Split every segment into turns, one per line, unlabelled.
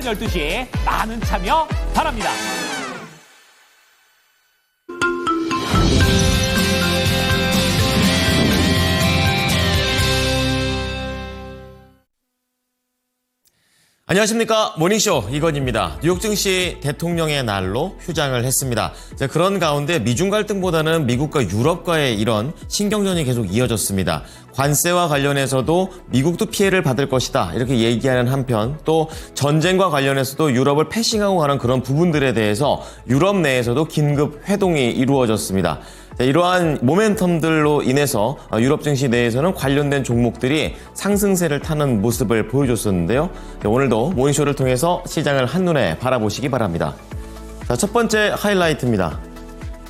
12시 많은 참여 바랍니다.
안녕하십니까. 모닝쇼 이건입니다. 뉴욕 증시 대통령의 날로 휴장을 했습니다. 그런 가운데 미중 갈등보다는 미국과 유럽과의 이런 신경전이 계속 이어졌습니다. 관세와 관련해서도 미국도 피해를 받을 것이다 이렇게 얘기하는 한편 또 전쟁과 관련해서도 유럽을 패싱하고 가는 그런 부분들에 대해서 유럽 내에서도 긴급 회동이 이루어졌습니다. 이러한 모멘텀들로 인해서 유럽 증시 내에서는 관련된 종목들이 상승세를 타는 모습을 보여줬었는데요. 오늘도 모닝쇼를 통해서 시장을 한눈에 바라보시기 바랍니다. 자, 첫 번째 하이라이트입니다.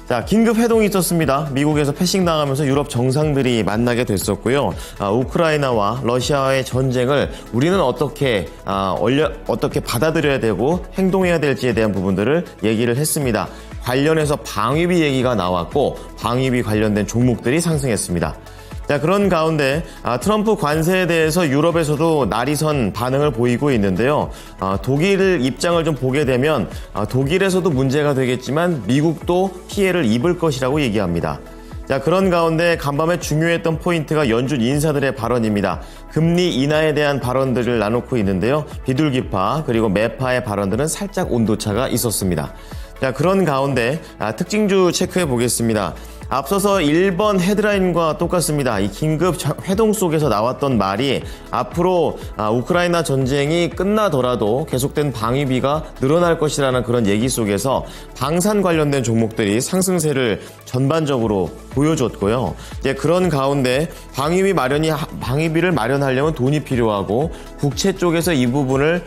자, 긴급 회동이 있었습니다. 미국에서 패싱당하면서 유럽 정상들이 만나게 됐었고요. 우크라이나와 러시아의 전쟁을 우리는 어떻게 받아들여야 되고 행동해야 될지에 대한 부분들을 얘기를 했습니다. 관련해서 방위비 얘기가 나왔고 방위비 관련된 종목들이 상승했습니다. 자, 그런 가운데 트럼프 관세에 대해서 유럽에서도 날이선 반응을 보이고 있는데요. 독일 입장을 좀 보게 되면 독일에서도 문제가 되겠지만 미국도 피해를 입을 것이라고 얘기합니다. 자, 그런 가운데 간밤에 중요했던 포인트가 연준 인사들의 발언입니다. 금리 인하에 대한 발언들을 나놓고 있는데요. 비둘기파 그리고 매파의 발언들은 살짝 온도차가 있었습니다. 자, 그런 가운데 특징주 체크해 보겠습니다. 앞서서 1번 헤드라인과 똑같습니다. 이 긴급 회동 속에서 나왔던 말이 앞으로 우크라이나 전쟁이 끝나더라도 계속된 방위비가 늘어날 것이라는 그런 얘기 속에서 방산 관련된 종목들이 상승세를 전반적으로 보여줬고요. 이제 그런 가운데 방위비를 마련하려면 돈이 필요하고 국채 쪽에서 이 부분을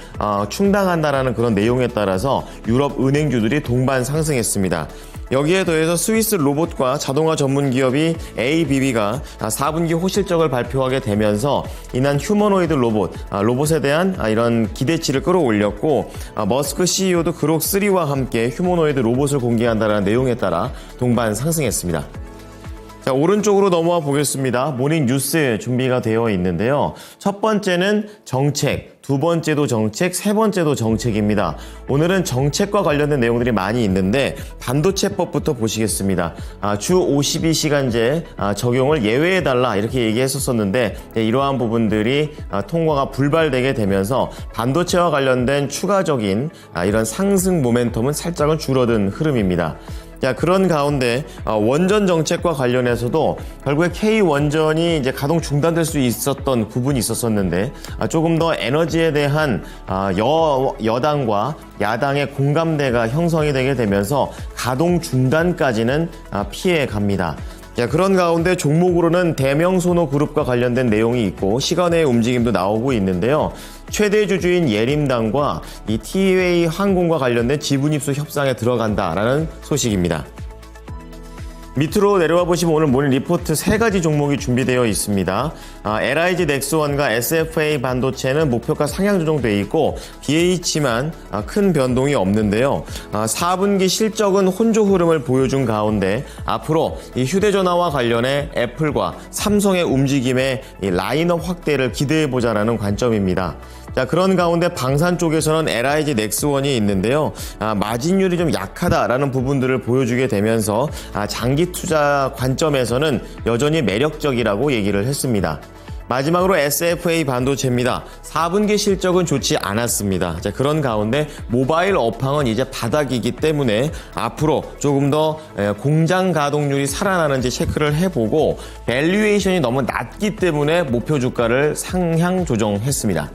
충당한다라는 그런 내용에 따라서 유럽 은행주들이 동반 상승했습니다. 여기에 더해서 스위스 로봇과 자동화 전문 기업이 ABB가 4분기 호실적을 발표하게 되면서 이날 휴머노이드 로봇에 대한 이런 기대치를 끌어올렸고 머스크 CEO도 그록 3와 함께 휴머노이드 로봇을 공개한다는 내용에 따라 동반 상승했습니다. 자, 오른쪽으로 넘어와 보겠습니다. 모닝 뉴스 준비가 되어 있는데요. 첫 번째는 정책, 두 번째도 정책, 세 번째도 정책입니다. 오늘은 정책과 관련된 내용들이 많이 있는데 반도체법부터 보시겠습니다. 주 52시간제 적용을 예외해달라 이렇게 얘기했었는데 이러한 부분들이 통과가 불발되게 되면서 반도체와 관련된 추가적인 이런 상승 모멘텀은 살짝은 줄어든 흐름입니다. 자, 그런 가운데 원전 정책과 관련해서도 결국에 K 원전이 이제 가동 중단될 수 있었던 부분이 있었었는데 조금 더 에너지에 대한 여당과 야당의 공감대가 형성이 되게 되면서 가동 중단까지는 피해 갑니다. 자, 그런 가운데 종목으로는 대명소노 그룹과 관련된 내용이 있고 시간의 움직임도 나오고 있는데요. 최대 주주인 예림당과 이 티웨이 항공과 관련된 지분 입수 협상에 들어간다라는 소식입니다. 밑으로 내려와 보시면 오늘 모닝 리포트 3가지 종목이 준비되어 있습니다. LIG 넥스원과 SFA 반도체는 목표가 상향 조정되어 있고 BH만 큰 변동이 없는데요. 4분기 실적은 혼조 흐름을 보여준 가운데 앞으로 이 휴대전화와 관련해 애플과 삼성의 움직임에 이 라인업 확대를 기대해보자라는 관점입니다. 자, 그런 가운데 방산 쪽에서는 LIG 넥스원이 있는데요. 마진율이 좀 약하다라는 부분들을 보여주게 되면서 장기 투자 관점에서는 여전히 매력적이라고 얘기를 했습니다. 마지막으로 SFA 반도체입니다. 4분기 실적은 좋지 않았습니다. 자, 그런 가운데 모바일 업황은 이제 바닥이기 때문에 앞으로 조금 더 공장 가동률이 살아나는지 체크를 해보고 밸류에이션이 너무 낮기 때문에 목표 주가를 상향 조정했습니다.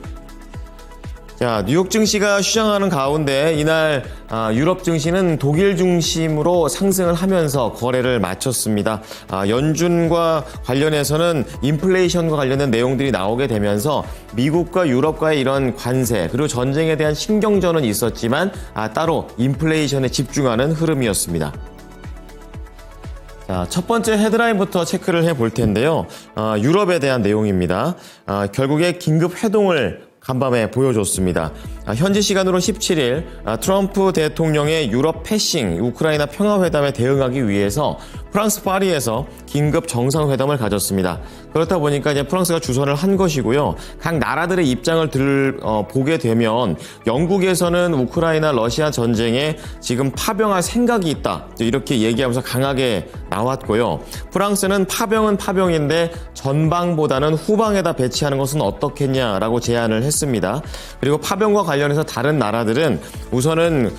자, 뉴욕 증시가 휴장하는 가운데 이날 유럽 증시는 독일 중심으로 상승을 하면서 거래를 마쳤습니다. 연준과 관련해서는 인플레이션과 관련된 내용들이 나오게 되면서 미국과 유럽과의 이런 관세 그리고 전쟁에 대한 신경전은 있었지만 따로 인플레이션에 집중하는 흐름이었습니다. 자, 첫 번째 헤드라인부터 체크를 해볼 텐데요. 유럽에 대한 내용입니다. 결국에 긴급 회동을 간밤에 보여줬습니다. 현지 시간으로 17일 트럼프 대통령의 유럽 패싱 우크라이나 평화회담에 대응하기 위해서 프랑스 파리에서 긴급 정상회담을 가졌습니다. 그렇다 보니까 이제 프랑스가 주선을 한 것이고요. 각 나라들의 입장을 보게 되면 영국에서는 우크라이나 러시아 전쟁에 지금 파병할 생각이 있다, 이렇게 얘기하면서 강하게 나왔고요. 프랑스는 파병은 파병인데 전방보다는 후방에다 배치하는 것은 어떻겠냐라고 제안을 했습니다. 그리고 파병과 관련해서 다른 나라들은 우선은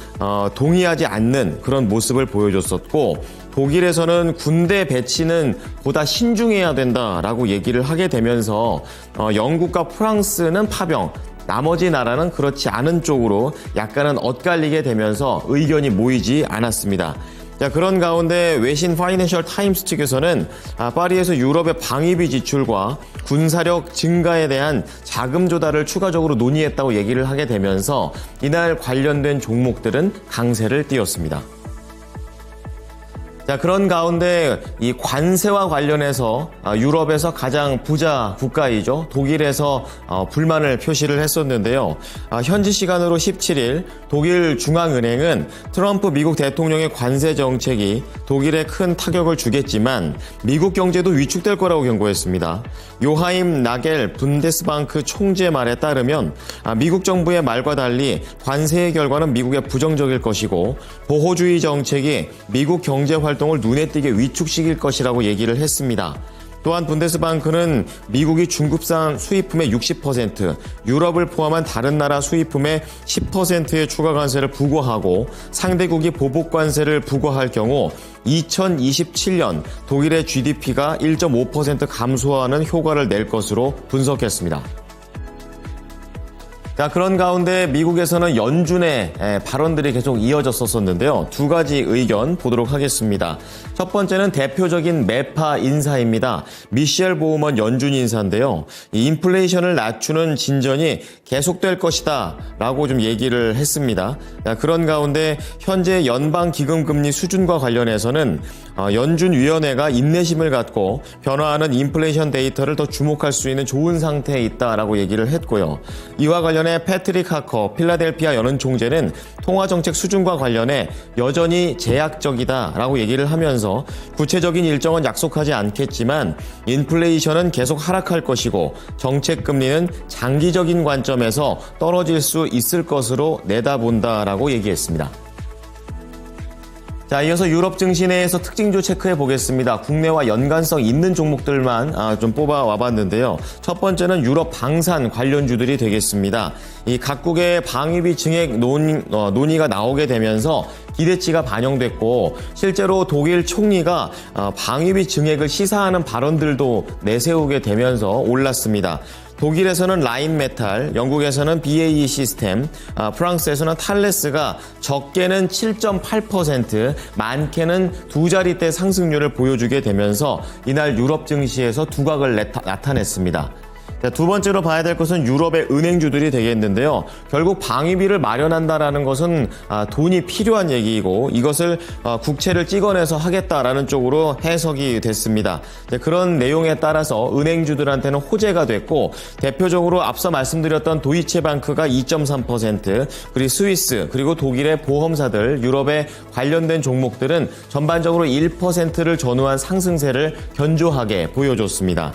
동의하지 않는 그런 모습을 보여줬었고, 독일에서는 군대 배치는 보다 신중해야 된다라고 얘기를 하게 되면서 영국과 프랑스는 파병, 나머지 나라는 그렇지 않은 쪽으로 약간은 엇갈리게 되면서 의견이 모이지 않았습니다. 자, 그런 가운데 외신 파이낸셜 타임스 측에서는 파리에서 유럽의 방위비 지출과 군사력 증가에 대한 자금 조달을 추가적으로 논의했다고 얘기를 하게 되면서 이날 관련된 종목들은 강세를 띄웠습니다. 자, 그런 가운데 이 관세와 관련해서 유럽에서 가장 부자 국가이죠. 독일에서 불만을 표시를 했었는데요. 현지 시간으로 17일 독일 중앙은행은 트럼프 미국 대통령의 관세 정책이 독일에 큰 타격을 주겠지만 미국 경제도 위축될 거라고 경고했습니다. 요하임 나겔 분데스방크 총재 말에 따르면 미국 정부의 말과 달리 관세의 결과는 미국에 부정적일 것이고 보호주의 정책이 미국 경제 활동을 눈에 띄게 위축시킬 것이라고 얘기를 했습니다. 또한 분데스방크는 미국이 중국산 수입품의 60%, 유럽을 포함한 다른 나라 수입품의 10%의 추가 관세를 부과하고 상대국이 보복 관세를 부과할 경우 2027년 독일의 GDP가 1.5% 감소하는 효과를 낼 것으로 분석했습니다. 자, 그런 가운데 미국에서는 연준의 발언들이 계속 이어졌었는데요. 두 가지 의견 보도록 하겠습니다. 첫 번째는 대표적인 매파 인사입니다. 미셸 보우먼 연준 인사인데요. 이 인플레이션을 낮추는 진전이 계속될 것이다 라고 좀 얘기를 했습니다. 자, 그런 가운데 현재 연방기금금리 수준과 관련해서는 연준위원회가 인내심을 갖고 변화하는 인플레이션 데이터를 더 주목할 수 있는 좋은 상태에 있다라고 얘기를 했고요. 이와 관련해 패트릭 하커 필라델피아 연은 총재는 통화정책 수준과 관련해 여전히 제약적이다라고 얘기를 하면서 구체적인 일정은 약속하지 않겠지만 인플레이션은 계속 하락할 것이고 정책금리는 장기적인 관점에서 떨어질 수 있을 것으로 내다본다라고 얘기했습니다. 자, 이어서 유럽 증시 내에서 특징주 체크해 보겠습니다. 국내와 연관성 있는 종목들만 좀 뽑아 와봤는데요. 첫 번째는 유럽 방산 관련주들이 되겠습니다. 이 각국의 방위비 증액 논의가 나오게 되면서 기대치가 반영됐고 실제로 독일 총리가 방위비 증액을 시사하는 발언들도 내세우게 되면서 올랐습니다. 독일에서는 라인메탈, 영국에서는 BAE 시스템, 프랑스에서는 탈레스가 적게는 7.8%, 많게는 두 자릿대 상승률을 보여주게 되면서 이날 유럽 증시에서 두각을 나타냈습니다. 자, 두 번째로 봐야 될 것은 유럽의 은행주들이 되겠는데요. 결국 방위비를 마련한다라는 것은 돈이 필요한 얘기이고 이것을 국채를 찍어내서 하겠다라는 쪽으로 해석이 됐습니다. 그런 내용에 따라서 은행주들한테는 호재가 됐고 대표적으로 앞서 말씀드렸던 도이체방크가 2.3%, 그리고 스위스, 그리고 독일의 보험사들, 유럽의 관련된 종목들은 전반적으로 1%를 전후한 상승세를 견조하게 보여줬습니다.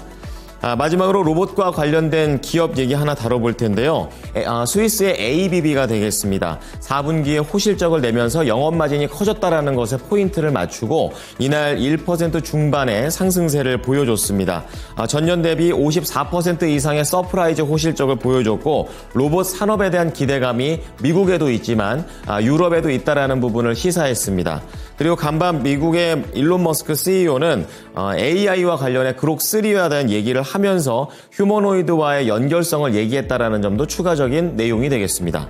마지막으로 로봇과 관련된 기업 얘기 하나 다뤄볼 텐데요. 스위스의 ABB가 되겠습니다. 4분기에 호실적을 내면서 영업마진이 커졌다라는 것에 포인트를 맞추고 이날 1% 중반의 상승세를 보여줬습니다. 전년 대비 54% 이상의 서프라이즈 호실적을 보여줬고 로봇 산업에 대한 기대감이 미국에도 있지만 유럽에도 있다라는 부분을 시사했습니다. 그리고 간밤 미국의 일론 머스크 CEO는 AI와 관련해 그록3와 대한 얘기를 하면서 휴머노이드와의 연결성을 얘기했다라는 점도 추가적인 내용이 되겠습니다.